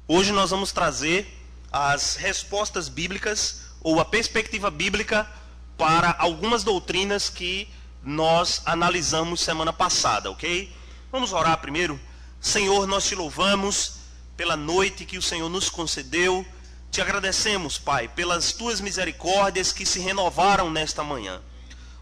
Hoje nós vamos trazer as respostas bíblicas ou a perspectiva bíblica para algumas doutrinas que nós analisamos semana passada, ok? Vamos orar primeiro. Senhor, nós te louvamos pela noite que o Senhor nos concedeu. Te agradecemos, Pai, pelas tuas misericórdias que se renovaram nesta manhã.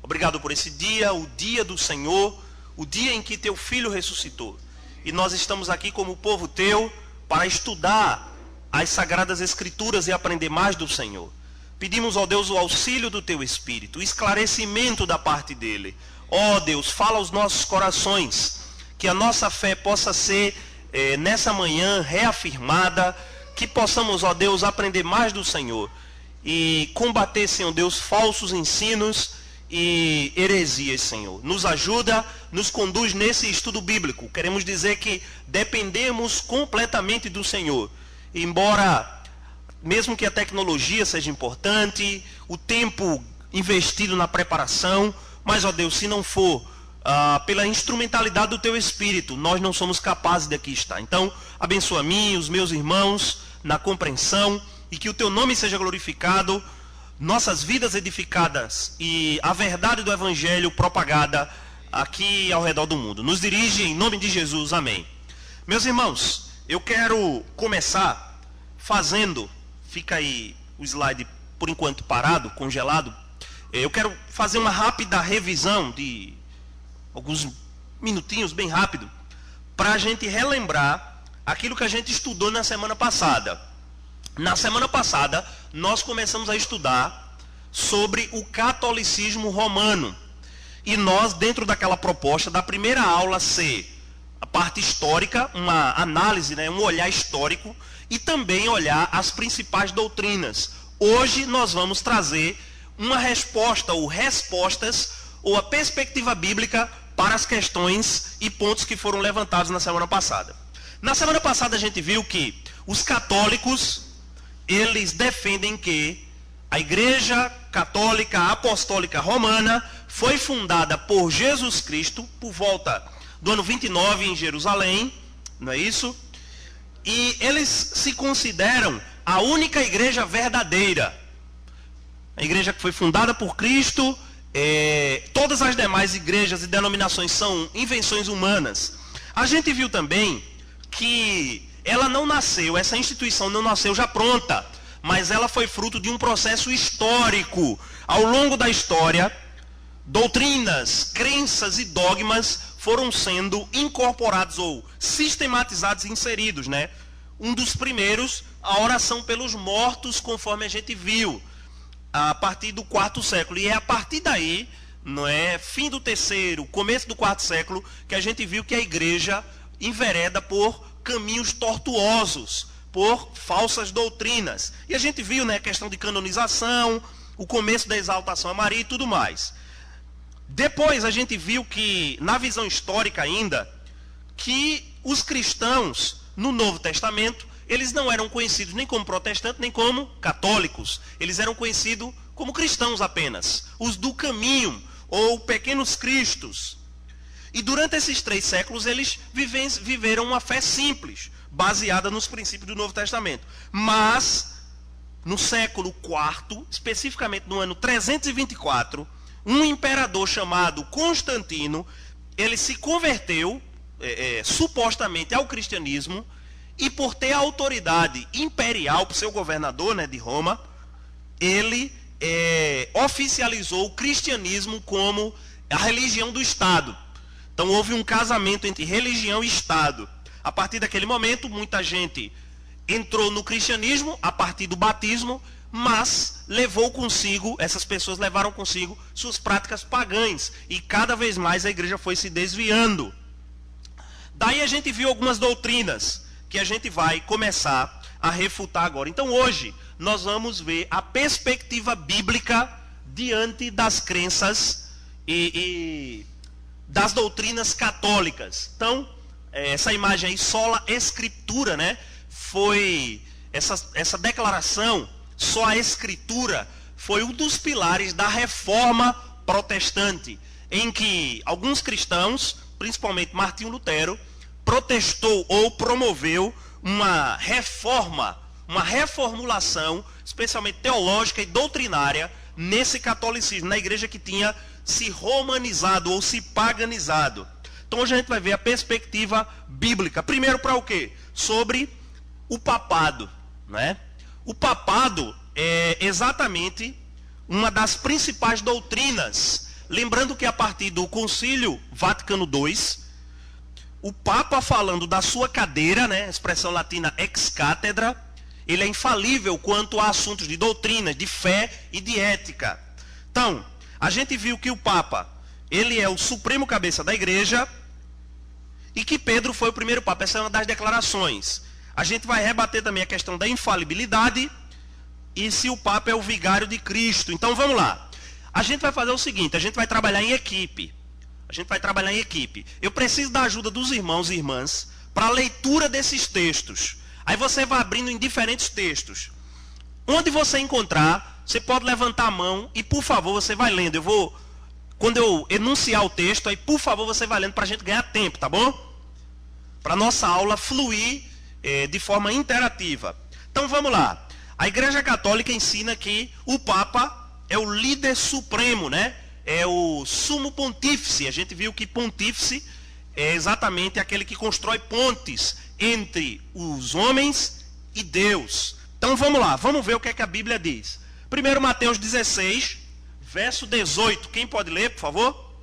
Obrigado por esse dia, o dia do Senhor, o dia em que teu Filho ressuscitou. E nós estamos aqui como povo teu para estudar as Sagradas Escrituras e aprender mais do Senhor. Pedimos, ó Deus, o auxílio do teu Espírito, o esclarecimento da parte dele. Ó Deus, fala aos nossos corações, que a nossa fé possa ser nessa manhã reafirmada, que possamos, ó Deus, aprender mais do Senhor e combater, Senhor Deus, falsos ensinos e heresias, Senhor. Nos ajuda, nos conduz nesse estudo bíblico. Queremos dizer que dependemos completamente do Senhor. Embora, mesmo que a tecnologia seja importante, o tempo investido na preparação, mas, ó Deus, se não for pela instrumentalidade do teu Espírito, nós não somos capazes de aqui estar. Então, abençoa a mim, os meus irmãos, na compreensão, e que o teu nome seja glorificado, nossas vidas edificadas e a verdade do Evangelho propagada aqui ao redor do mundo. Nos dirige em nome de Jesus, amém. Meus irmãos, eu quero começar fazendo, fica aí o slide por enquanto parado, congelado. Eu quero fazer uma rápida revisão de alguns minutinhos, bem rápido, para a gente relembrar aquilo que a gente estudou na semana passada. Na semana passada, nós começamos a estudar sobre o catolicismo romano. E nós, dentro daquela proposta da primeira aula ser a parte histórica, uma análise, um olhar histórico, e também olhar as principais doutrinas. Hoje nós vamos trazer uma resposta, ou respostas, ou a perspectiva bíblica para as questões e pontos que foram levantados na semana passada. Na semana passada a gente viu que os católicos, eles defendem que a Igreja Católica Apostólica Romana foi fundada por Jesus Cristo por volta do ano 29 em Jerusalém, não é isso? E eles se consideram a única igreja verdadeira. A igreja que foi fundada por Cristo, todas as demais igrejas e denominações são invenções humanas. A gente viu também que ela não nasceu, essa instituição não nasceu já pronta, mas ela foi fruto de um processo histórico. Ao longo da história, doutrinas, crenças e dogmas foram sendo incorporados ou sistematizados e inseridos, Um dos primeiros, a oração pelos mortos, conforme a gente viu, a partir do quarto século. E é a partir daí, fim do terceiro, começo do quarto século, que a gente viu que a igreja envereda por caminhos tortuosos, por falsas doutrinas. E a gente viu, a questão de canonização, o começo da exaltação a Maria e tudo mais. Depois a gente viu que, na visão histórica ainda, que os cristãos, no Novo Testamento, eles não eram conhecidos nem como protestantes, nem como católicos. Eles eram conhecidos como cristãos apenas, os do caminho, ou pequenos cristos. E durante esses 3 séculos, eles viveram uma fé simples, baseada nos princípios do Novo Testamento. Mas, no século IV, especificamente no ano 324, um imperador chamado Constantino, ele se converteu, supostamente, ao cristianismo, e por ter a autoridade imperial, por ser o governador de Roma, ele oficializou o cristianismo como a religião do Estado. Então houve um casamento entre religião e Estado. A partir daquele momento, muita gente entrou no cristianismo a partir do batismo, mas essas pessoas levaram consigo suas práticas pagãs, e cada vez mais a igreja foi se desviando. Daí a gente viu algumas doutrinas que a gente vai começar a refutar agora. Então hoje nós vamos ver a perspectiva bíblica diante das crenças e das doutrinas católicas. Então, essa imagem aí, sola escritura, foi essa declaração, só a escritura, foi um dos pilares da reforma protestante, em que alguns cristãos, principalmente Martinho Lutero, protestou ou promoveu uma reforma, uma reformulação, especialmente teológica e doutrinária, nesse catolicismo, na igreja que tinha se romanizado ou se paganizado. Então hoje a gente vai ver a perspectiva bíblica. Primeiro para o quê? Sobre o papado, né? O papado é exatamente uma das principais doutrinas. Lembrando que a partir do Concílio Vaticano II, o Papa, falando da sua cadeira, né, expressão latina ex cátedra, ele é infalível quanto a assuntos de doutrinas, de fé e de ética. Então, a gente viu que o Papa, ele é o supremo cabeça da igreja e que Pedro foi o primeiro Papa. Essa é uma das declarações. A gente vai rebater também a questão da infalibilidade e se o Papa é o vigário de Cristo. Então, vamos lá. A gente vai fazer o seguinte, a gente vai trabalhar em equipe. Eu preciso da ajuda dos irmãos e irmãs para a leitura desses textos. Aí você vai abrindo em diferentes textos. Onde você encontrar, você pode levantar a mão e, por favor, você vai lendo. Quando eu enunciar o texto, aí, por favor, você vai lendo para a gente ganhar tempo, tá bom? Para a nossa aula fluir de forma interativa. Então, vamos lá. A Igreja Católica ensina que o Papa é o líder supremo, né? É o sumo pontífice. A gente viu que pontífice é exatamente aquele que constrói pontes entre os homens e Deus. Então vamos lá, vamos ver o que é que a Bíblia diz. Primeiro Mateus 16, verso 18. Quem pode ler, por favor?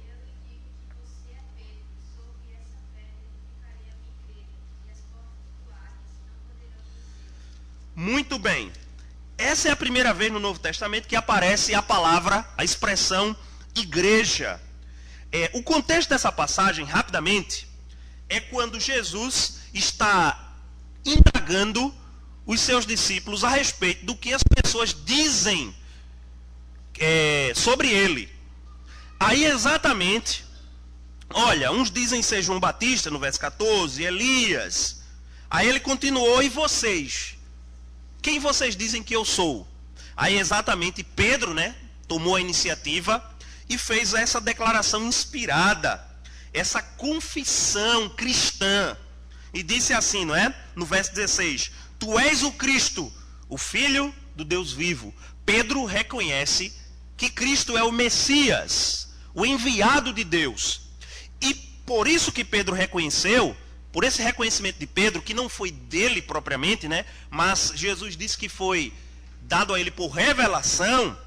Muito bem. Essa é a primeira vez no Novo Testamento que aparece a palavra, a expressão igreja. O contexto dessa passagem, rapidamente, é quando Jesus está indagando os seus discípulos a respeito do que as pessoas dizem sobre ele. Aí exatamente, olha, uns dizem ser João Batista, no verso 14, Elias. Aí ele continuou, e vocês? Quem vocês dizem que eu sou? Aí exatamente Pedro, né, tomou a iniciativa e fez essa declaração inspirada, essa confissão cristã. E disse assim, não é? No verso 16, tu és o Cristo, o Filho do Deus vivo. Pedro reconhece que Cristo é o Messias, o enviado de Deus. E por isso que Pedro reconheceu, por esse reconhecimento de Pedro, que não foi dele propriamente, né? Mas Jesus disse que foi dado a ele por revelação.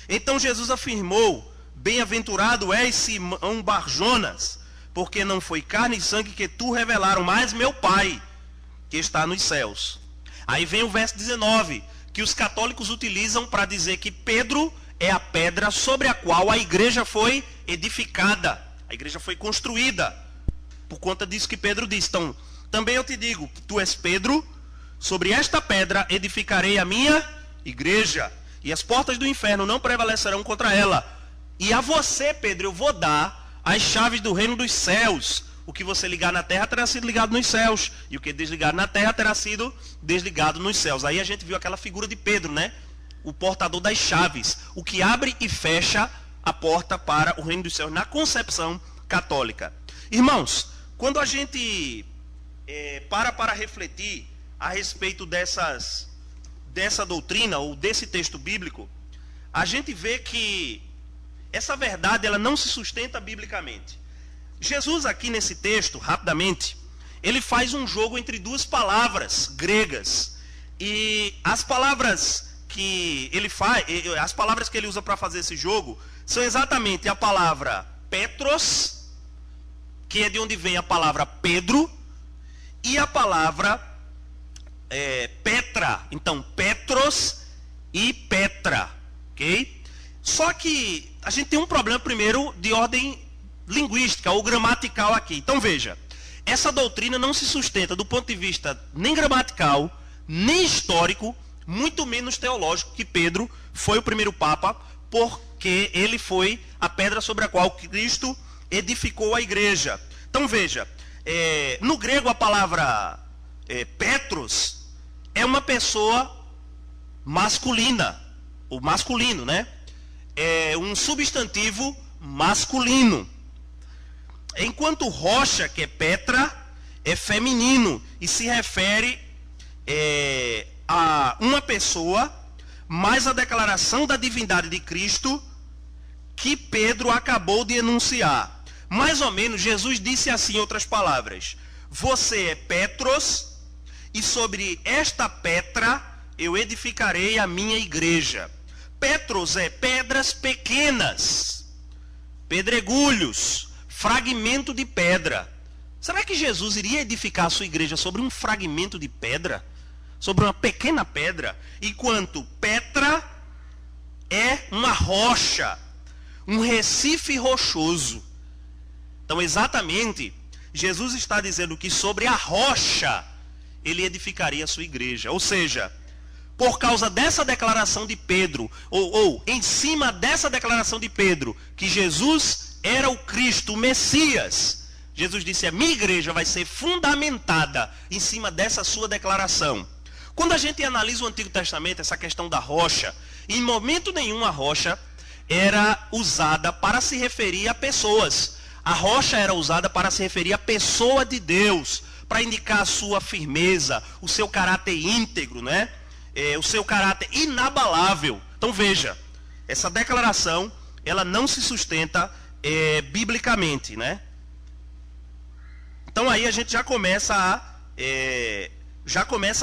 Então Jesus afirmou, bem-aventurado és Simão Barjonas, porque não foi carne e sangue que tu revelaram, mas meu Pai, que está nos céus. Aí vem o verso 19, que os católicos utilizam para dizer que Pedro é a pedra sobre a qual a igreja foi edificada. A igreja foi construída. Por conta disso que Pedro diz. Então, também eu te digo, tu és Pedro, sobre esta pedra edificarei a minha igreja, e as portas do inferno não prevalecerão contra ela. E a você, Pedro, eu vou dar as chaves do reino dos céus. O que você ligar na terra terá sido ligado nos céus, e o que desligar na terra terá sido desligado nos céus. Aí a gente viu aquela figura de Pedro, né? O portador das chaves, o que abre e fecha a porta para o reino dos céus, na concepção católica. Irmãos, quando a gente para refletir a respeito dessa doutrina ou desse texto bíblico, a gente vê que essa verdade ela não se sustenta biblicamente. Jesus aqui nesse texto, rapidamente, ele faz um jogo entre duas palavras gregas. E as palavras que ele faz, as palavras que ele usa para fazer esse jogo, são exatamente a palavra Petros, que é de onde vem a palavra Pedro, e a palavra Petra. Então, Petros e Petra, ok? Só que a gente tem um problema primeiro de ordem linguística ou gramatical aqui. Então veja, essa doutrina não se sustenta do ponto de vista nem gramatical, nem histórico, muito menos teológico, que Pedro foi o primeiro Papa, porque ele foi a pedra sobre a qual Cristo edificou a igreja. Então veja, no grego a palavra Petros é uma pessoa masculina, o masculino, né? É um substantivo masculino. Enquanto rocha, que é Petra, é feminino e se refere uma pessoa, mais a declaração da divindade de Cristo que Pedro acabou de enunciar. Mais ou menos, Jesus disse assim, em outras palavras: você é Petros, e sobre esta pedra eu edificarei a minha igreja. Petros é pedras pequenas, pedregulhos, fragmento de pedra. Será que Jesus iria edificar a sua igreja sobre um fragmento de pedra? Sobre uma pequena pedra? Enquanto Petra é uma rocha, um recife rochoso. Então, exatamente, Jesus está dizendo que sobre a rocha ele edificaria a sua igreja. Ou seja, por causa dessa declaração de Pedro, ou em cima dessa declaração de Pedro, que Jesus era o Cristo, o Messias, Jesus disse: a minha igreja vai ser fundamentada em cima dessa sua declaração. Quando a gente analisa o Antigo Testamento, essa questão da rocha, em momento nenhum a rocha era usada para se referir a pessoas. A rocha era usada para se referir à pessoa de Deus, para indicar a sua firmeza, o seu caráter íntegro, né? O seu caráter inabalável. Então veja, essa declaração, ela não se sustenta biblicamente, né? Então aí a gente já começa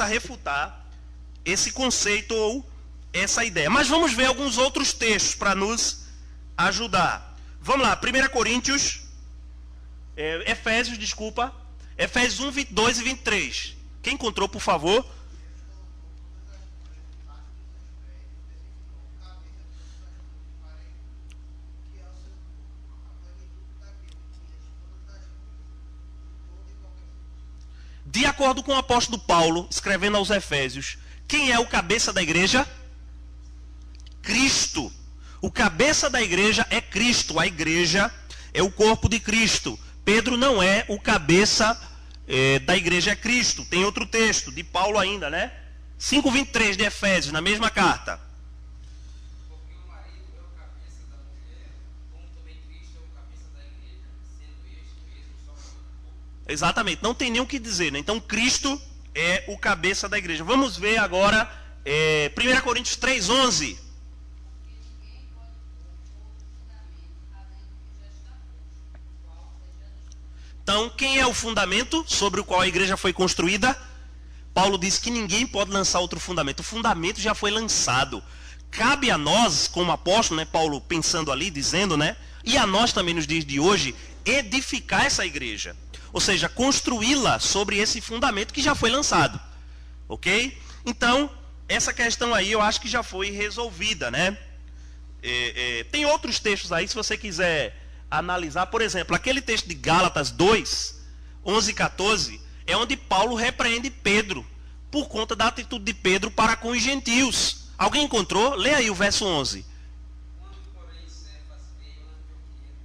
a refutar esse conceito ou essa ideia. Mas vamos ver alguns outros textos para nos ajudar. Vamos lá, 1 Coríntios, Efésios 1, 22 e 23. Quem encontrou, por favor? De acordo com o apóstolo Paulo, escrevendo aos Efésios, quem é o cabeça da igreja? Cristo. O cabeça da igreja é Cristo. A igreja é o corpo de Cristo. Pedro não é o cabeça da igreja, é Cristo. Tem outro texto de Paulo ainda, né? 5:23 de Efésios, na mesma carta. Porque o marido é o cabeça da mulher, como também Cristo é o cabeça da igreja, sendo este mesmo só o corpo. Exatamente, não tem nem o que dizer, né? Então Cristo é o cabeça da igreja. Vamos ver agora 1 Coríntios 3:11. Então, quem é o fundamento sobre o qual a igreja foi construída? Paulo diz que ninguém pode lançar outro fundamento. O fundamento já foi lançado. Cabe a nós, como apóstolo, né, Paulo pensando ali, dizendo, né, e a nós também nos dias de hoje, edificar essa igreja. Ou seja, construí-la sobre esse fundamento que já foi lançado. Ok? Então, essa questão aí eu acho que já foi resolvida, né? Tem outros textos aí, se você quiser analisar. Por exemplo, aquele texto de Gálatas 2, 11 e 14, é onde Paulo repreende Pedro, por conta da atitude de Pedro para com os gentios. Alguém encontrou? Lê aí o verso 11. Quando, porém, Cefas veio a Antioquia,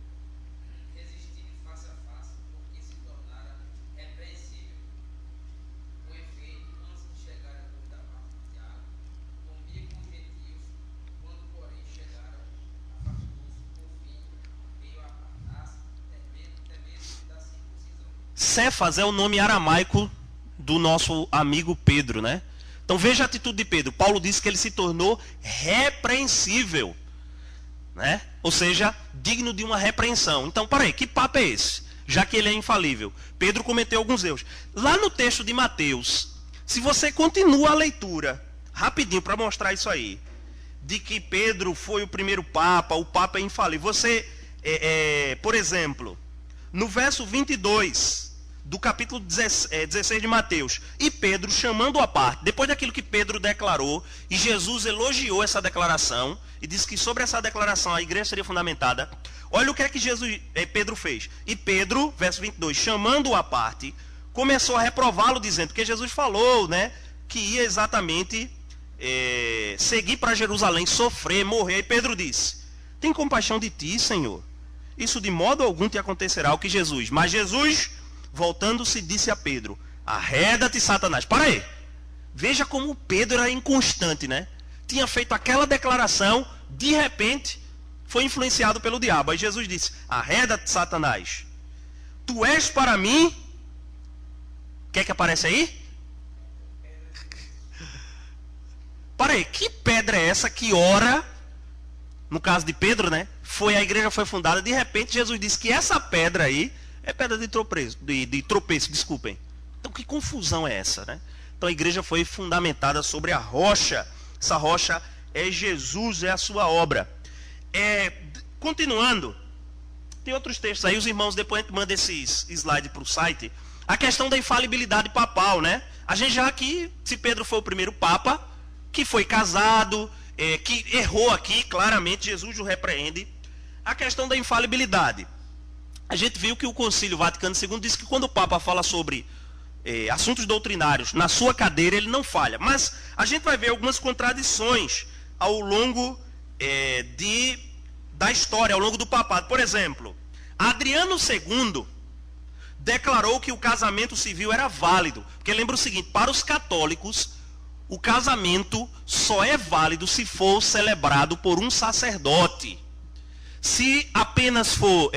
resisti-lhe face a face, porque se tornara repreensível. Com efeito, antes de chegar a da parte de Tiago, combia com os gentios, quando, porém, chegaram, afastou-se, por fim, veio a apartar-se, temendo da circuncisão. Cefas é o nome aramaico do nosso amigo Pedro, né? Então veja a atitude de Pedro. Paulo disse que ele se tornou repreensível, né? Ou seja, digno de uma repreensão. Então, peraí, que papo é esse? Já que ele é infalível. Pedro cometeu alguns erros. Lá no texto de Mateus, se você continua a leitura, rapidinho para mostrar isso aí, de que Pedro foi o primeiro papa, o papa é infalível. Você, por exemplo, no verso 22 do capítulo 16 de Mateus, e Pedro chamando à parte, depois daquilo que Pedro declarou, e Jesus elogiou essa declaração, e disse que sobre essa declaração a igreja seria fundamentada. Olha o que é que Pedro fez. E Pedro, verso 22, chamando-o à parte, começou a reprová-lo, dizendo, que Jesus falou, né, que ia exatamente seguir para Jerusalém, sofrer, morrer. E Pedro disse: tem compaixão de ti, Senhor, isso de modo algum te acontecerá. O que Jesus? Mas Jesus, voltando-se, disse a Pedro: arreda-te, Satanás. Para aí. Veja como Pedro era inconstante, né? Tinha feito aquela declaração, de repente foi influenciado pelo diabo. Aí Jesus disse: arreda-te, Satanás. Tu és para mim. O que é que aparece aí? para aí, que pedra é essa que ora, no caso de Pedro, né? A igreja foi fundada, de repente Jesus disse que essa pedra aí é pedra de tropeço, desculpem. Então que confusão é essa, né? Então a igreja foi fundamentada sobre a rocha. Essa rocha é Jesus, é a sua obra. Continuando, tem outros textos aí, os irmãos depois a gente manda esses slides para o site. A questão da infalibilidade papal, né? A gente já aqui, se Pedro foi o primeiro papa, que foi casado, que errou aqui, claramente Jesus o repreende. A questão da infalibilidade. A gente viu que o Concílio Vaticano II diz que quando o Papa fala sobre assuntos doutrinários, na sua cadeira ele não falha. Mas a gente vai ver algumas contradições ao longo da história, ao longo do papado. Por exemplo, Adriano II declarou que o casamento civil era válido. Porque lembra o seguinte, para os católicos, o casamento só é válido se for celebrado por um sacerdote. Se apenas for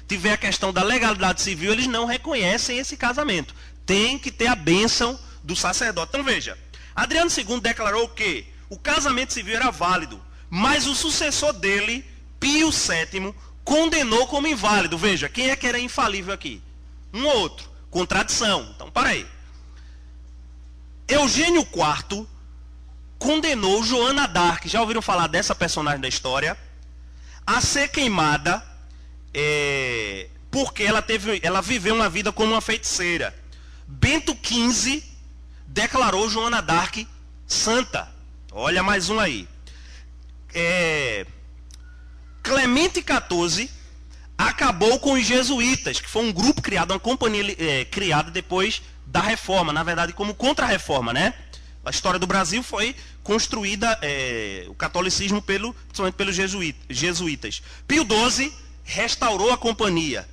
tiver a questão da legalidade civil, eles não reconhecem esse casamento. Tem que ter a bênção do sacerdote. Então veja, Adriano II declarou que o casamento civil era válido, mas o sucessor dele, Pio VII, condenou como inválido. Veja, quem é que era infalível aqui? Um ou outro. Contradição. Então, para aí. Eugênio IV condenou Joana d'Arc, já ouviram falar dessa personagem da história, a ser queimada porque ela viveu uma vida como uma feiticeira. Bento XV declarou Joana d'Arc santa. Olha mais um aí. Clemente XIV acabou com os jesuítas, que foi um grupo criado, uma companhia criada depois da reforma, na verdade como contra-reforma, né? A história do Brasil foi construída, o catolicismo principalmente pelos jesuítas. Pio XII restaurou a companhia.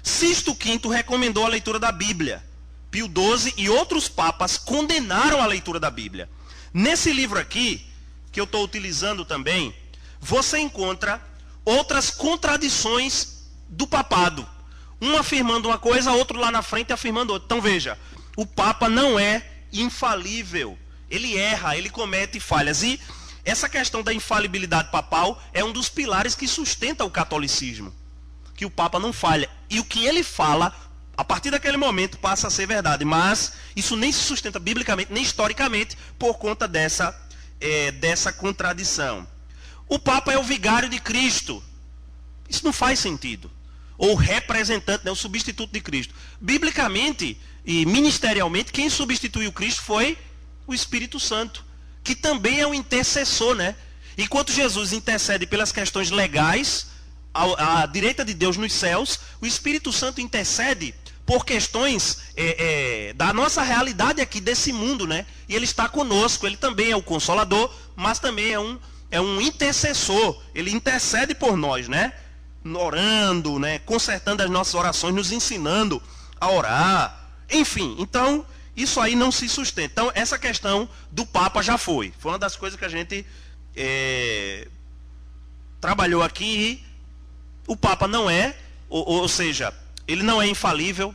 Sisto V recomendou a leitura da Bíblia. Pio XII e outros papas condenaram a leitura da Bíblia. Nesse livro aqui, que eu estou utilizando também, você encontra outras contradições do papado. Um afirmando uma coisa, outro lá na frente afirmando outra. Então veja, o Papa não é infalível. Ele erra, ele comete falhas. E essa questão da infalibilidade papal é um dos pilares que sustenta o catolicismo. Que o Papa não falha. E o que ele fala, a partir daquele momento, passa a ser verdade. Mas isso nem se sustenta biblicamente, nem historicamente, por conta dessa contradição. O Papa é o vigário de Cristo. Isso não faz sentido. Ou representante, né, o substituto de Cristo. Biblicamente e ministerialmente, quem substituiu Cristo foi o Espírito Santo, que também é um intercessor, né? Enquanto Jesus intercede pelas questões legais, à direita de Deus nos céus, o Espírito Santo intercede por questões da nossa realidade aqui desse mundo, né? E ele está conosco, ele também é o Consolador, mas também é um intercessor, ele intercede por nós, né? Orando, né? Consertando as nossas orações, nos ensinando a orar, enfim, então isso aí não se sustenta. Então essa questão do Papa já foi uma das coisas que a gente trabalhou aqui. O Papa não é, ou seja, ele não é infalível.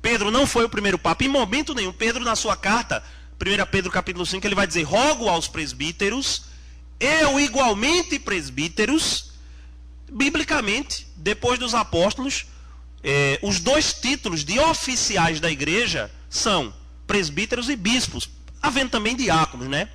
Pedro não foi o primeiro Papa, em momento nenhum. Pedro, na sua carta, 1 Pedro capítulo 5, ele vai dizer: rogo aos presbíteros, eu igualmente presbíteros. Biblicamente, depois dos apóstolos, os dois títulos de oficiais da igreja são presbíteros e bispos, havendo também diáconos, né?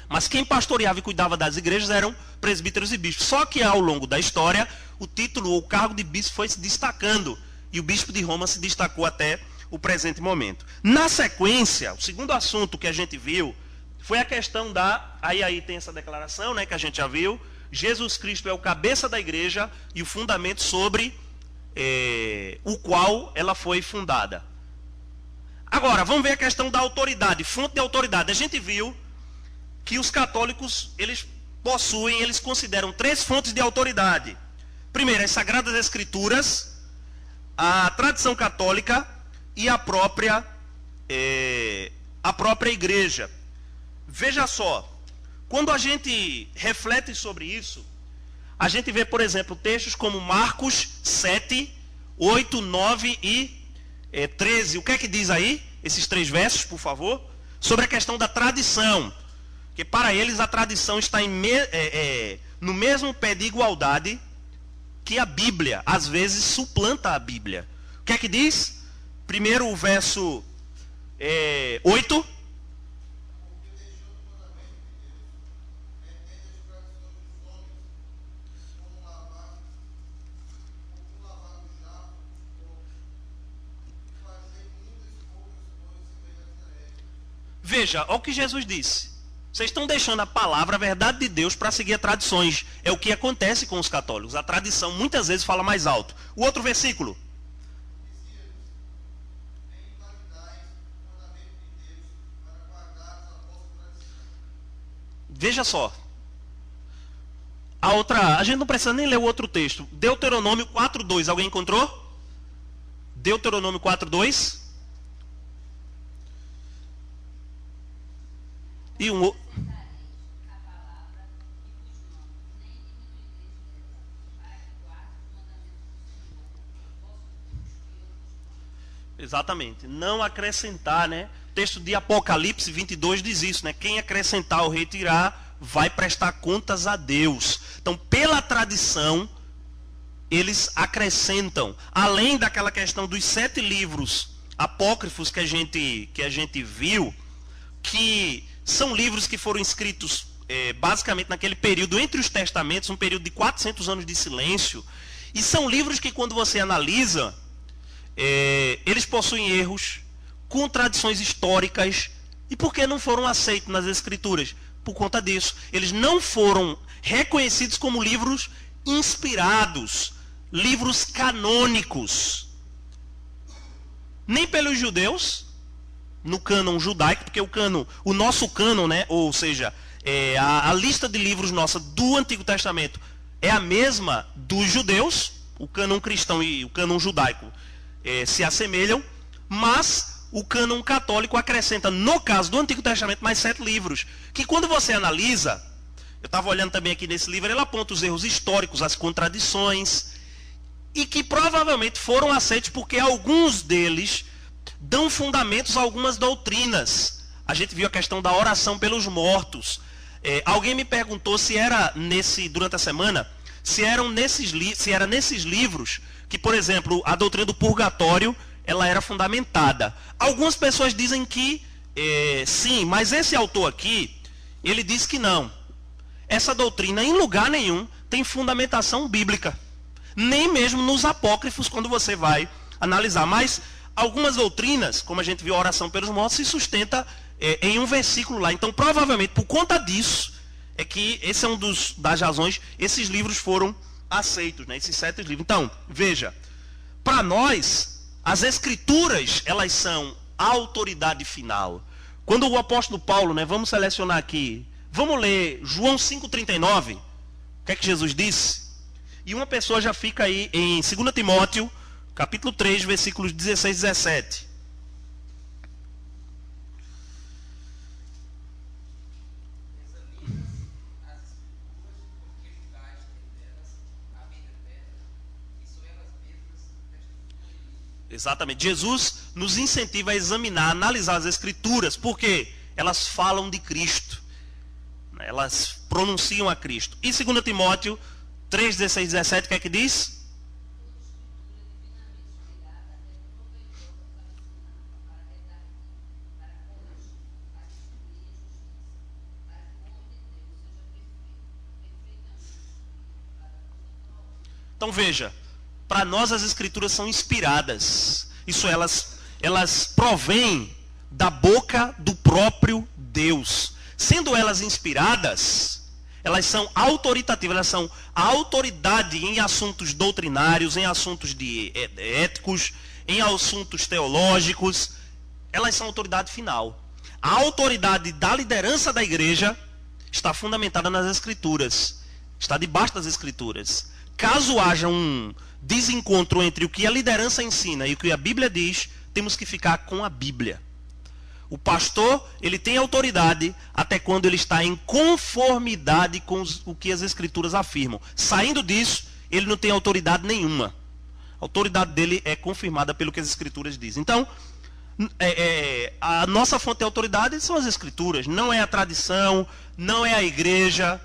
Mas quem pastoreava e cuidava das igrejas eram presbíteros e bispos. Só que ao longo da história, o título ou o cargo de bispo foi se destacando, e o bispo de Roma se destacou até o presente momento. Na sequência, o segundo assunto que a gente viu foi a questão aí tem essa declaração, né, que a gente já viu. Jesus Cristo é o cabeça da igreja e o fundamento sobre o qual ela foi fundada. Agora, vamos ver a questão da autoridade, fonte de autoridade. A gente viu que os católicos, eles consideram 3 fontes de autoridade. Primeiro, as Sagradas Escrituras, a tradição católica e a própria igreja. Veja só, quando a gente reflete sobre isso, a gente vê, por exemplo, textos como Marcos 7, 8, 9 e 13. O que é que diz aí? Esses 3 versos, por favor. Sobre a questão da tradição. Porque para eles a tradição está no mesmo pé de igualdade que a Bíblia. Às vezes suplanta a Bíblia. O que é que diz? Primeiro o verso 8. Veja, olha o que Jesus disse. Vocês estão deixando a palavra, a verdade de Deus, para seguir as tradições. É o que acontece com os católicos. A tradição muitas vezes fala mais alto. O outro versículo. Veja só. A gente não precisa nem ler o outro texto. Deuteronômio 4:2. Alguém encontrou? Deuteronômio 4:2. E um outro. Exatamente. Não acrescentar, né? O texto de Apocalipse 22 diz isso, né? Quem acrescentar ou retirar vai prestar contas a Deus. Então, pela tradição, eles acrescentam. Além daquela questão dos 7 livros apócrifos que a gente viu, que são livros que foram escritos basicamente naquele período entre os testamentos, um período de 400 anos de silêncio. E são livros que, quando você analisa, eles possuem erros, contradições históricas. E por que não foram aceitos nas Escrituras? Por conta disso. Eles não foram reconhecidos como livros inspirados, livros canônicos. Nem pelos judeus, no cânon judaico, porque o nosso cânon, né, ou seja, a lista de livros nossa do Antigo Testamento é a mesma dos judeus, o cânon cristão e o cânon judaico se assemelham, mas o cânon católico acrescenta, no caso do Antigo Testamento, mais 7 livros, que quando você analisa, eu estava olhando também aqui nesse livro, ele aponta os erros históricos, as contradições, e que provavelmente foram aceitos porque alguns deles dão fundamentos a algumas doutrinas. A gente viu a questão da oração pelos mortos. Alguém me perguntou se era durante a semana, se era nesses livros que, por exemplo, a doutrina do purgatório, ela era fundamentada. Algumas pessoas dizem que sim, mas esse autor aqui, ele diz que não. Essa doutrina, em lugar nenhum, tem fundamentação bíblica. Nem mesmo nos apócrifos, quando você vai analisar. Mas algumas doutrinas, como a gente viu a oração pelos mortos, se sustenta em um versículo lá. Então, provavelmente, por conta disso, é que esse é das razões, esses livros foram aceitos, né? Esses 7 livros. Então, veja, para nós, as Escrituras, elas são a autoridade final. Quando o apóstolo Paulo, né, vamos selecionar aqui, vamos ler João 5,39, o que é que Jesus disse? E uma pessoa já fica aí em 2 Timóteo, capítulo 3, versículos 16 e 17. Exatamente. Jesus nos incentiva a examinar, a analisar as Escrituras, porque elas falam de Cristo. Elas pronunciam a Cristo. E 2 Timóteo 3, 16 e 17, o que é que diz? Então veja, para nós as Escrituras são inspiradas. Isso elas provêm da boca do próprio Deus. Sendo elas inspiradas, elas são autoritativas, elas são a autoridade em assuntos doutrinários, em assuntos éticos, em assuntos teológicos. Elas são a autoridade final. A autoridade da liderança da igreja está fundamentada nas Escrituras. Está debaixo das Escrituras. Caso haja um desencontro entre o que a liderança ensina e o que a Bíblia diz, temos que ficar com a Bíblia. O pastor, ele tem autoridade até quando ele está em conformidade com o que as Escrituras afirmam. Saindo disso, ele não tem autoridade nenhuma. A autoridade dele é confirmada pelo que as Escrituras dizem. Então, A nossa fonte de autoridade são as Escrituras, não é a tradição, não é a igreja.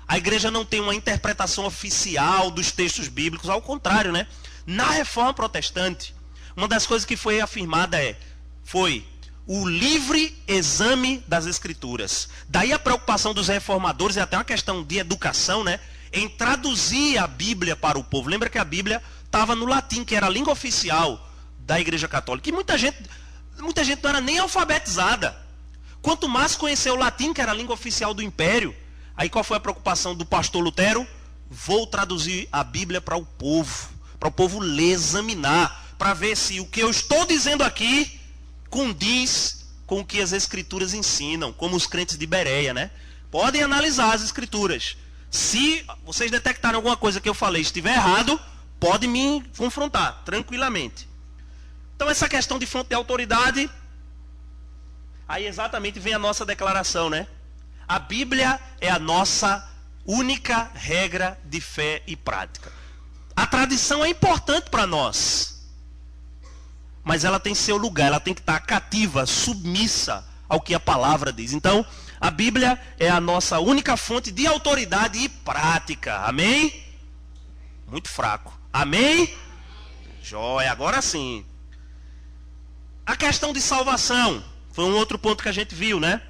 A igreja não tem uma interpretação oficial dos textos bíblicos, ao contrário, né? Na Reforma Protestante, uma das coisas que foi afirmada foi o livre exame das Escrituras. Daí a preocupação dos reformadores, e até uma questão de educação, né? Em traduzir a Bíblia para o povo. Lembra que a Bíblia estava no latim, que era a língua oficial da Igreja Católica. E muita gente não era nem alfabetizada. Quanto mais conhecer o latim, que era a língua oficial do Império. Aí qual foi a preocupação do pastor Lutero? Vou traduzir a Bíblia para o povo ler, examinar, para ver se o que eu estou dizendo aqui condiz com o que as Escrituras ensinam, como os crentes de Bereia, né? Podem analisar as Escrituras. Se vocês detectarem alguma coisa que eu falei estiver errado, pode me confrontar tranquilamente. Então essa questão de fonte de autoridade, aí exatamente vem a nossa declaração, né? A Bíblia é a nossa única regra de fé e prática. A tradição é importante para nós, mas ela tem seu lugar, ela tem que estar cativa, submissa ao que a palavra diz. Então, a Bíblia é a nossa única fonte de autoridade e prática. Amém? Muito fraco. Amém? Jóia, agora sim. A questão de salvação foi um outro ponto que a gente viu, né?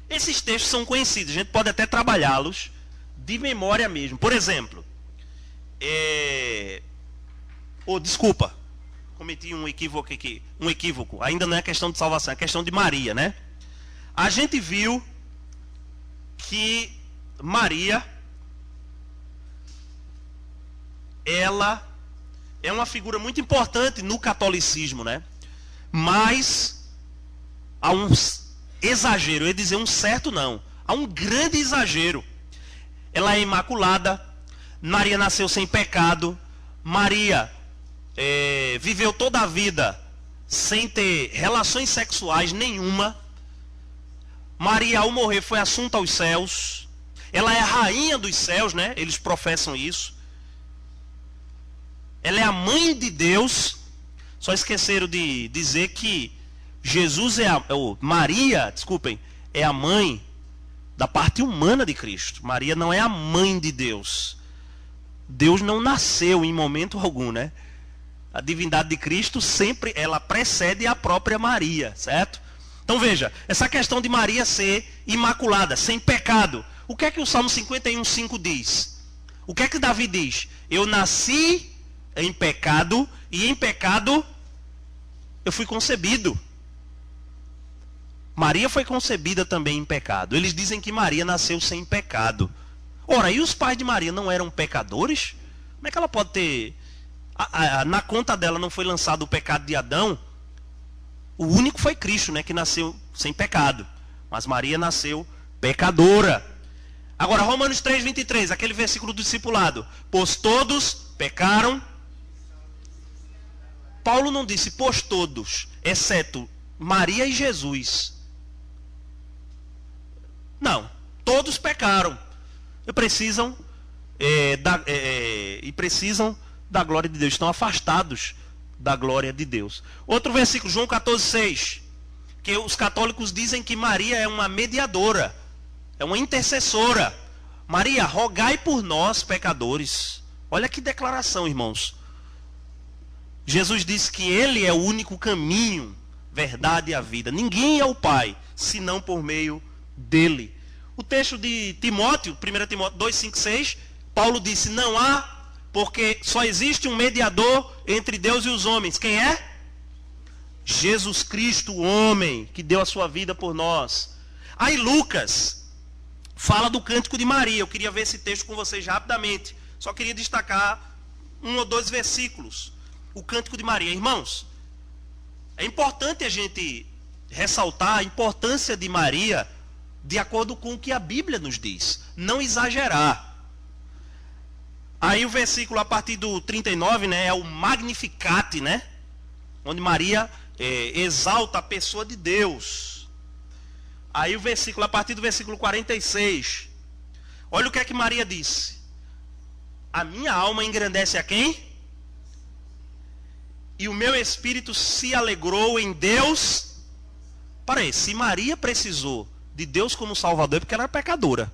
Esses textos são conhecidos, a gente pode até trabalhá-los de memória mesmo. Por exemplo, desculpa, cometi um equívoco aqui. Ainda não é questão de salvação, é questão de Maria, né? A gente viu que Maria, ela é uma figura muito importante no catolicismo, né? Mas há um exagero, eu ia dizer um certo não, há um grande exagero. Ela é imaculada, Maria nasceu sem pecado, Maria viveu toda a vida sem ter relações sexuais nenhuma. Maria, ao morrer, foi assunta aos céus. Ela é a rainha dos céus, né? Eles professam isso. Ela é a mãe de Deus. Só esqueceram de dizer que Maria, é a mãe da parte humana de Cristo. Maria não é a mãe de Deus. Deus não nasceu em momento algum, né? A divindade de Cristo sempre, ela precede a própria Maria, certo? Então veja, essa questão de Maria ser imaculada, sem pecado. O que é que o Salmo 51:5 diz? O que é que Davi diz? Eu nasci em pecado e em pecado eu fui concebido. Maria foi concebida também em pecado. Eles dizem que Maria nasceu sem pecado. Ora, e os pais de Maria não eram pecadores? Como é que ela pode ter... na conta dela não foi lançado o pecado de Adão? O único foi Cristo, né, que nasceu sem pecado. Mas Maria nasceu pecadora. Agora, Romanos 3:23, aquele versículo do discipulado. Pois todos pecaram. Paulo não disse pois todos, exceto Maria e Jesus. Não, todos pecaram. E precisam da glória de Deus. Estão afastados da glória de Deus. Outro versículo, João 14:6. Que os católicos dizem que Maria é uma mediadora. É uma intercessora. Maria, rogai por nós, pecadores. Olha que declaração, irmãos. Jesus disse que Ele é o único caminho, verdade e a vida. Ninguém é o Pai, senão por meio dEle. O texto de Timóteo, 1 Timóteo 2:5-6, Paulo disse, não há, porque só existe um mediador entre Deus e os homens. Quem é? Jesus Cristo, o homem, que deu a sua vida por nós. Aí Lucas fala do cântico de Maria. Eu queria ver esse texto com vocês rapidamente. Só queria destacar 1 ou 2 versículos. O cântico de Maria. Irmãos, é importante a gente ressaltar a importância de Maria de acordo com o que a Bíblia nos diz. Não exagerar. Aí o versículo a partir do 39, né, é o Magnificat, né? Onde Maria exalta a pessoa de Deus. Aí o versículo, a partir do versículo 46. Olha o que é que Maria disse. A minha alma engrandece a quem? e o meu espírito se alegrou em Deus. Para aí, se Maria precisou de Deus como Salvador, é porque ela era pecadora.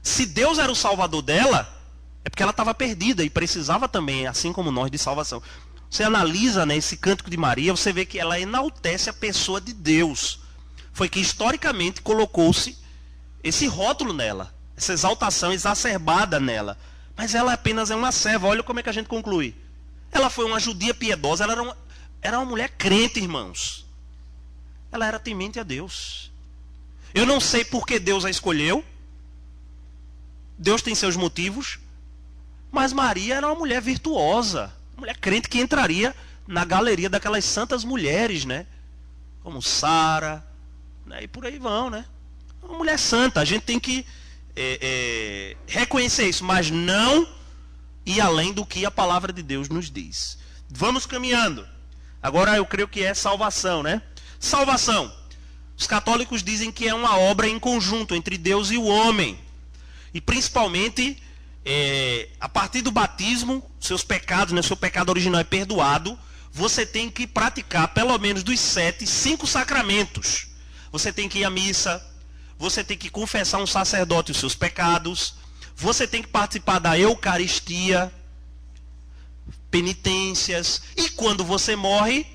Se Deus era o Salvador dela, é porque ela estava perdida e precisava também, assim como nós, de salvação. Você analisa, né, esse cântico de Maria, você vê que ela enaltece a pessoa de Deus. Foi que historicamente colocou-se esse rótulo nela, essa exaltação exacerbada nela. Mas ela apenas é uma serva. Olha como é que a gente conclui. Ela foi uma judia piedosa, ela era uma mulher crente, irmãos. Ela era temente a Deus. Eu não sei por que Deus a escolheu. Deus tem seus motivos. Mas Maria era uma mulher virtuosa, uma mulher crente que entraria na galeria daquelas santas mulheres, né? Como Sara, né? E por aí vão, né? Uma mulher santa. A gente tem que reconhecer isso, mas não ir além do que a palavra de Deus nos diz. Vamos caminhando. Agora eu creio que é salvação, né? Salvação. Os católicos dizem que é uma obra em conjunto entre Deus e o homem. E principalmente, a partir do batismo, seus pecados, né, seu pecado original é perdoado. Você tem que praticar pelo menos dos 7, 5 sacramentos. Você tem que ir à missa. Você tem que confessar um sacerdote os seus pecados. Você tem que participar da Eucaristia, penitências. E quando você morre,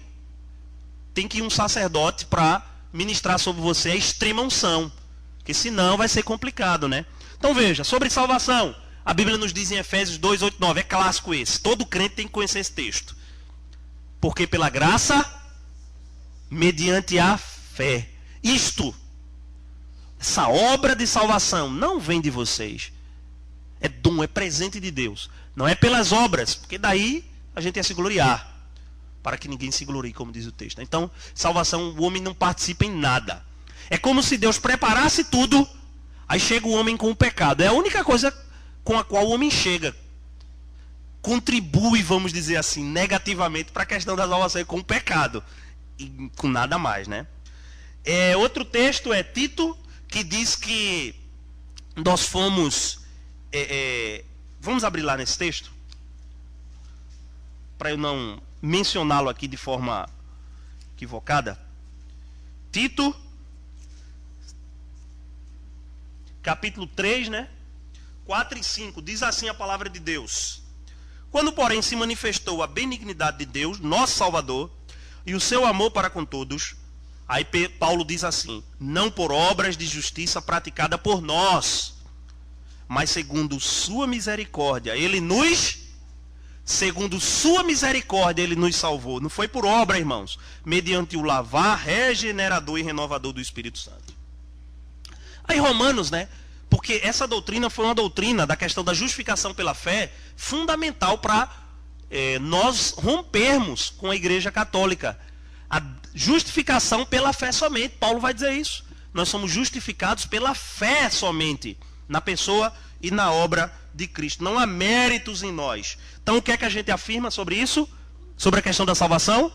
tem que ir um sacerdote para ministrar sobre você a extrema unção. Porque senão vai ser complicado, né? Então veja, sobre salvação. A Bíblia nos diz em Efésios 2, 8, 9. É clássico esse. Todo crente tem que conhecer esse texto. Porque pela graça, mediante a fé. Isto, essa obra de salvação não vem de vocês. É dom, é presente de Deus. Não é pelas obras, porque daí a gente ia se gloriar. Para que ninguém se glorie, como diz o texto. Então, salvação, o homem não participa em nada. É como se Deus preparasse tudo, aí chega o homem com o pecado. É a única coisa com a qual o homem chega. Contribui, vamos dizer assim, negativamente para a questão da salvação com o pecado. E com nada mais, né? Outro texto é Tito, que diz que nós fomos... vamos abrir lá nesse texto? Para eu não mencioná-lo aqui de forma equivocada. Tito, capítulo 3, né? 4 e 5, diz assim a palavra de Deus. Quando, porém, se manifestou a benignidade de Deus, nosso Salvador, e o seu amor para com todos, aí Paulo diz assim, não por obras de justiça praticada por nós, mas segundo sua misericórdia, segundo sua misericórdia, ele nos salvou. Não foi por obra, irmãos, mediante o lavar regenerador e renovador do Espírito Santo. Aí Romanos, né? Porque essa doutrina foi uma doutrina da questão da justificação pela fé, fundamental para nós rompermos com a Igreja Católica. A justificação pela fé somente. Paulo vai dizer isso. Nós somos justificados pela fé somente, na pessoa e na obra de Cristo. Não há méritos em nós. Então o que é que a gente afirma sobre isso? Sobre a questão da salvação?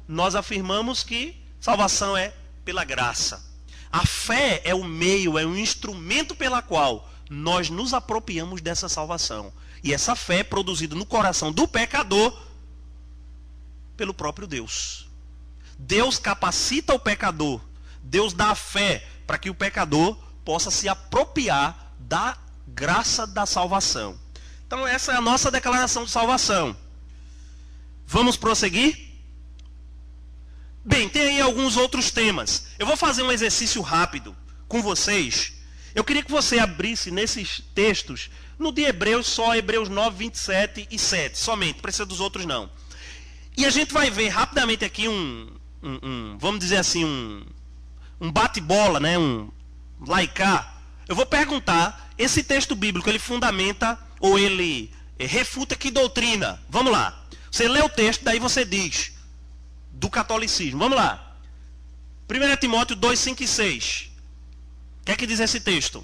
Nós afirmamos que salvação é pela graça. A fé é o meio, é o instrumento pela qual nós nos apropriamos dessa salvação. E essa fé é produzida no coração do pecador pelo próprio Deus. Deus capacita o pecador. Deus dá a fé para que o pecador possa se apropriar da graça da salvação. Então essa é a nossa declaração de salvação. Vamos prosseguir? Bem, tem aí alguns outros temas. Eu vou fazer um exercício rápido com vocês. Eu queria que você abrisse nesses textos, no de Hebreus, só Hebreus 9, 27 e 7. Somente, precisa dos outros não. E a gente vai ver rapidamente aqui vamos dizer assim, um bate-bola, né? Um laicar. Eu vou perguntar, esse texto bíblico, ele fundamenta ou ele refuta que doutrina? Vamos lá. Você lê o texto, daí você diz do catolicismo. Vamos lá. 1 Timóteo 2, 5 e 6. O que é que diz esse texto?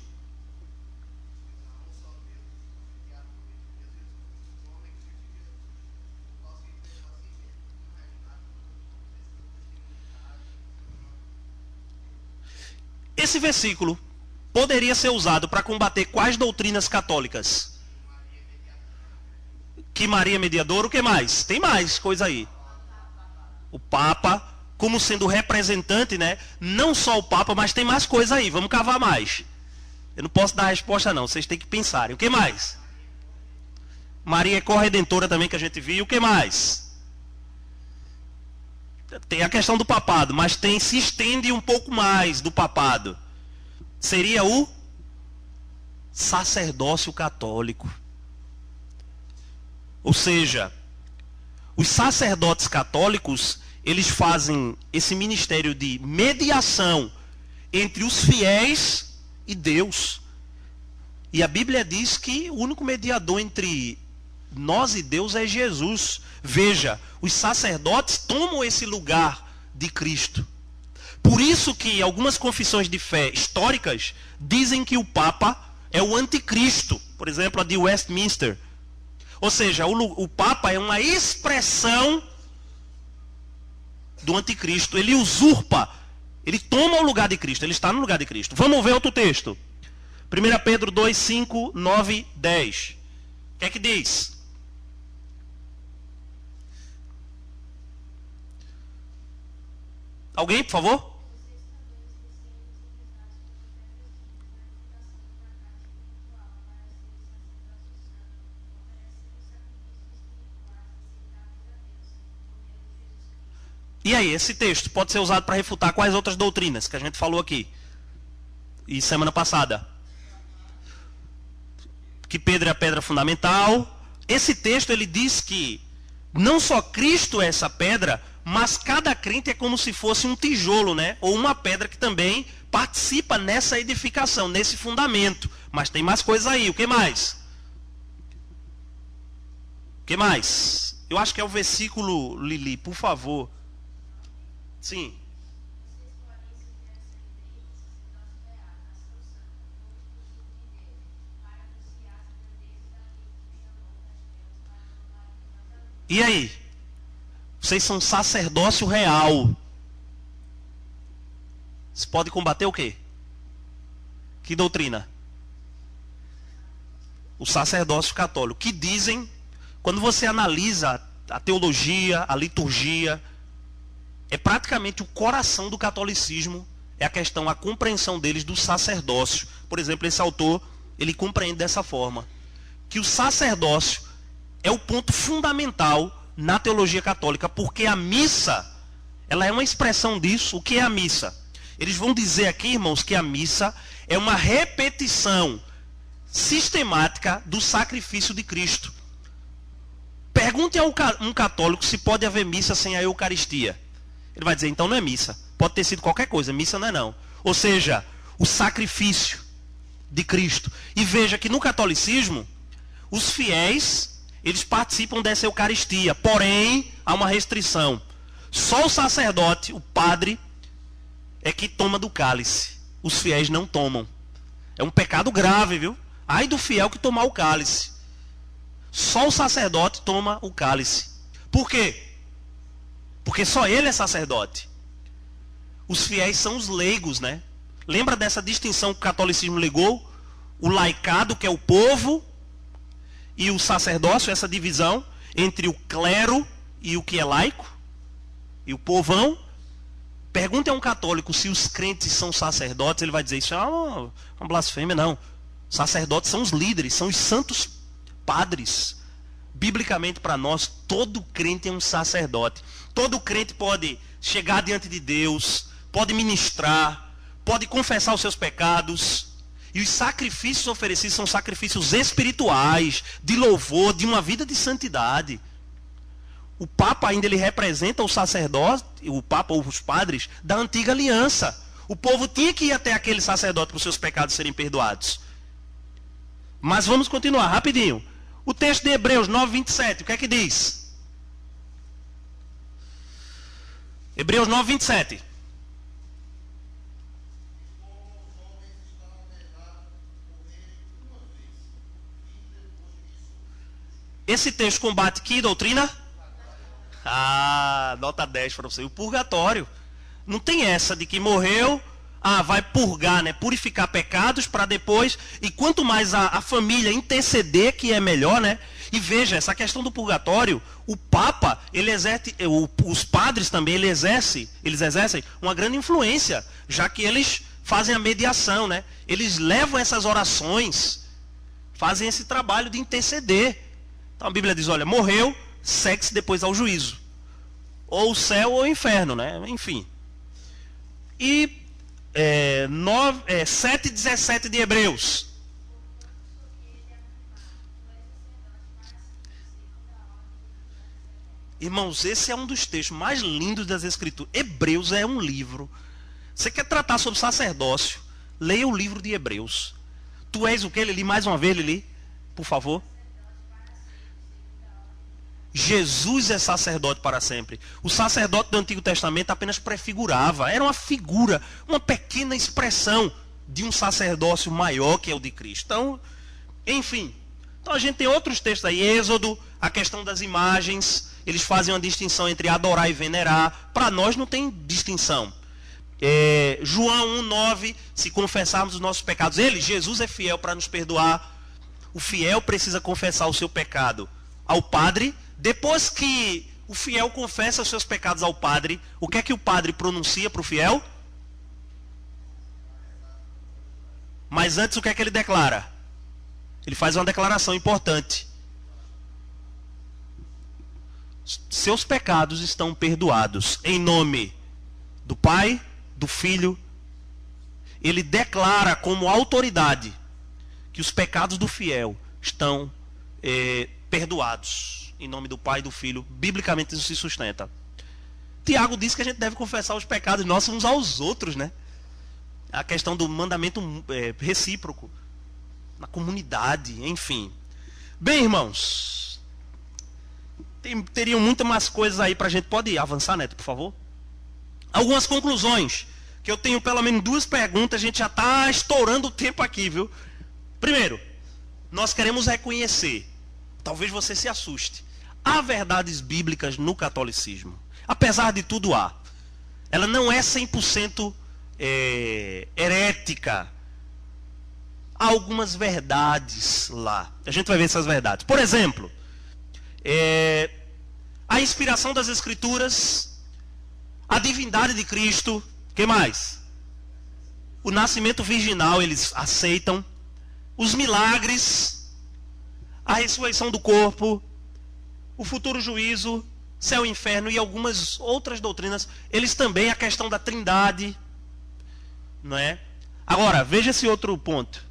Esse versículo poderia ser usado para combater quais doutrinas católicas? Que Maria é mediadora, o que mais? Tem mais coisa aí. O Papa, como sendo representante, né? Não só o Papa, mas tem mais coisa aí. Vamos cavar mais. Eu não posso dar a resposta não, vocês têm que pensarem. O que mais? Maria é corredentora também, que a gente viu. O que mais? Tem a questão do papado, mas se estende um pouco mais do papado. Seria o sacerdócio católico. Ou seja, os sacerdotes católicos, eles fazem esse ministério de mediação entre os fiéis e Deus. E a Bíblia diz que o único mediador entre nós e Deus é Jesus. Veja, os sacerdotes tomam esse lugar de Cristo. Por isso que algumas confissões de fé históricas dizem que o Papa é o anticristo. Por exemplo, a de Westminster. Ou seja, o Papa é uma expressão do anticristo. Ele usurpa, ele toma o lugar de Cristo, ele está no lugar de Cristo. Vamos ver outro texto. 1 Pedro 2, 5, 9, 10. O que é que diz? Alguém, por favor? E aí, esse texto pode ser usado para refutar quais outras doutrinas que a gente falou aqui? E semana passada. Que Pedro é a pedra fundamental. Esse texto, ele diz que não só Cristo é essa pedra, mas cada crente é como se fosse um tijolo, né? Ou uma pedra que também participa nessa edificação, nesse fundamento. Mas tem mais coisa aí. O que mais? O que mais? Eu acho que é o versículo, Lili, por favor. Sim. E aí? Vocês são sacerdócio real. Você pode combater o quê? Que doutrina? O sacerdócio católico. Que dizem, quando você analisa a teologia, a liturgia, é praticamente o coração do catolicismo, é a questão, a compreensão deles do sacerdócio. Por exemplo, esse autor, ele compreende dessa forma, que o sacerdócio é o ponto fundamental na teologia católica, porque a missa, ela é uma expressão disso. O que é a missa? Eles vão dizer aqui, irmãos, que a missa é uma repetição sistemática do sacrifício de Cristo. Pergunte a um católico se pode haver missa sem a Eucaristia. Ele vai dizer, então não é missa. Pode ter sido qualquer coisa, missa não é não. Ou seja, o sacrifício de Cristo. E veja que no catolicismo, os fiéis, eles participam dessa Eucaristia. Porém, há uma restrição. Só o sacerdote, o padre, é que toma do cálice. Os fiéis não tomam. É um pecado grave, viu? Ai do fiel que tomar o cálice. Só o sacerdote toma o cálice. Por quê? Porque só ele é sacerdote. Os fiéis são os leigos, né? Lembra dessa distinção que o catolicismo legou? O laicado, que é o povo, e o sacerdócio, essa divisão entre o clero e o que é laico, e o povão. Pergunte a um católico se os crentes são sacerdotes, ele vai dizer, isso é uma blasfêmia, não. Sacerdotes são os líderes, são os santos padres. Biblicamente, para nós, todo crente é um sacerdote. Todo crente pode chegar diante de Deus, pode ministrar, pode confessar os seus pecados. E os sacrifícios oferecidos são sacrifícios espirituais, de louvor, de uma vida de santidade. O Papa ainda ele representa o sacerdote, o Papa ou os padres, da antiga aliança. O povo tinha que ir até aquele sacerdote para os seus pecados serem perdoados. Mas vamos continuar, rapidinho. O texto de Hebreus 9, 27, o que é que diz? Hebreus 9, 27. Esse texto combate que doutrina? Nota 10 para você. O purgatório. Não tem essa de que morreu, vai purgar, né? Purificar pecados para depois. E quanto mais a família interceder, que é melhor, né? E veja, essa questão do purgatório, o Papa, ele exerce, os padres também, eles exercem uma grande influência, já que eles fazem a mediação, né? Eles levam essas orações, fazem esse trabalho de interceder. Então a Bíblia diz, olha, morreu, segue-se depois ao juízo. Ou o céu ou o inferno, né? Enfim. E 7:17 de Hebreus. Irmãos, esse é um dos textos mais lindos das Escrituras. Hebreus é um livro. Você quer tratar sobre sacerdócio? Leia o livro de Hebreus. Tu és o que, Lili? Mais uma vez, Lili, por favor. Jesus é sacerdote para sempre. O sacerdote do Antigo Testamento apenas prefigurava. Era uma figura, uma pequena expressão de um sacerdócio maior que é o de Cristo. Então, enfim. Então a gente tem outros textos aí. Êxodo, a questão das imagens. Eles fazem uma distinção entre adorar e venerar. Para nós não tem distinção. João 1:9, se confessarmos os nossos pecados, Jesus é fiel para nos perdoar. O fiel precisa confessar o seu pecado ao Padre. Depois que o fiel confessa os seus pecados ao Padre, o que é que o Padre pronuncia para o fiel? Mas antes, o que é que ele declara? Ele faz uma declaração importante. Seus pecados estão perdoados em nome do Pai, do Filho. Ele declara como autoridade que os pecados do fiel estão perdoados em nome do Pai e do Filho. Biblicamente isso se sustenta. Tiago diz que a gente deve confessar os pecados nossos uns aos outros, né? A questão do mandamento recíproco na comunidade, enfim. Bem, irmãos, teriam muitas mais coisas aí para a gente. Pode avançar, Neto, por favor? Algumas conclusões, que eu tenho pelo menos 2 perguntas, a gente já está estourando o tempo aqui, viu? Primeiro, nós queremos reconhecer, talvez você se assuste, há verdades bíblicas no catolicismo. Apesar de tudo há. Ela não é 100% herética. Há algumas verdades lá. A gente vai ver essas verdades. Por exemplo, a inspiração das Escrituras, a divindade de Cristo, o que mais? O nascimento virginal eles aceitam, os milagres, a ressurreição do corpo, o futuro juízo, céu e inferno e algumas outras doutrinas, eles também, a questão da trindade, não é? Agora, veja esse outro ponto.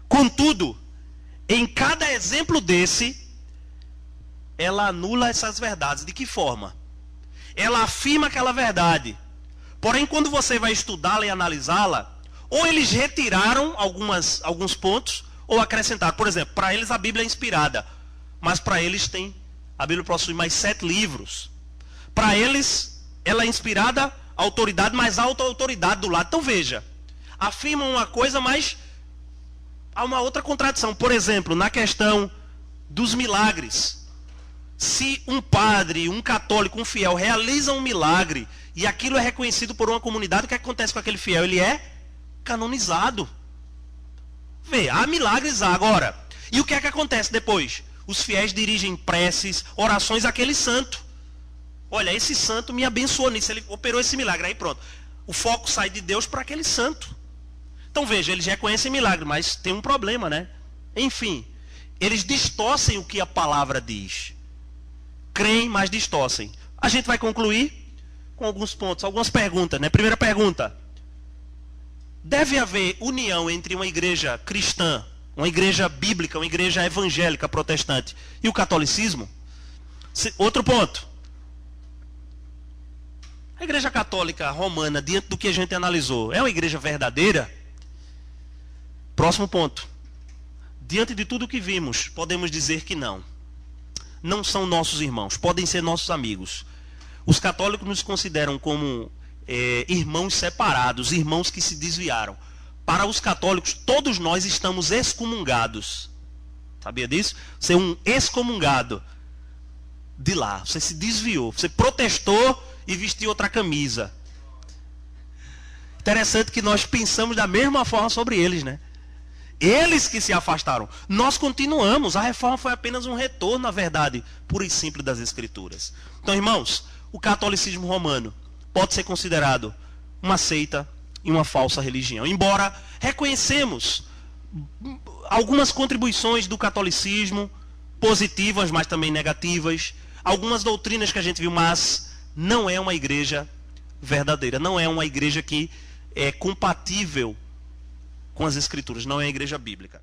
Contudo, em cada exemplo desse, ela anula essas verdades. De que forma? Ela afirma aquela verdade. Porém, quando você vai estudá-la e analisá-la, ou eles retiraram alguns pontos, ou acrescentaram. Por exemplo, para eles a Bíblia é inspirada, mas para eles a Bíblia possui mais 7 livros. Para eles, ela é inspirada, autoridade, mas há outra autoridade do lado. Então veja, afirmam uma coisa, mas há uma outra contradição. Por exemplo, na questão dos milagres. Se um padre, um católico, um fiel realiza um milagre e aquilo é reconhecido por uma comunidade, o que acontece com aquele fiel? Ele é canonizado. Vê, há milagres agora. E o que é que acontece depois? Os fiéis dirigem preces, orações àquele santo. Olha, esse santo me abençoou nisso, ele operou esse milagre. Aí pronto, o foco sai de Deus para aquele santo. Então veja, eles reconhecem milagre, mas tem um problema, né? Enfim, eles distorcem o que a palavra diz. Creem, mas distorcem. A gente vai concluir com alguns pontos, algumas perguntas, né? Primeira pergunta. Deve haver união entre uma igreja cristã, uma igreja bíblica, uma igreja evangélica protestante e o catolicismo? Outro ponto. A igreja católica romana, diante do que a gente analisou, é uma igreja verdadeira? Próximo ponto. Diante de tudo que vimos, podemos dizer que não. Não são nossos irmãos, podem ser nossos amigos. Os católicos nos consideram como irmãos separados, irmãos que se desviaram. Para os católicos, todos nós estamos excomungados. Sabia disso? Você é um excomungado de lá. Você se desviou, você protestou e vestiu outra camisa. Interessante que nós pensamos da mesma forma sobre eles, né? Eles que se afastaram. Nós continuamos. A reforma foi apenas um retorno à verdade pura e simples das Escrituras. Então, irmãos, o catolicismo romano pode ser considerado uma seita e uma falsa religião. Embora reconhecemos algumas contribuições do catolicismo, positivas, mas também negativas, algumas doutrinas que a gente viu, mas não é uma igreja verdadeira, não é uma igreja que é compatível com as Escrituras, não é a igreja bíblica.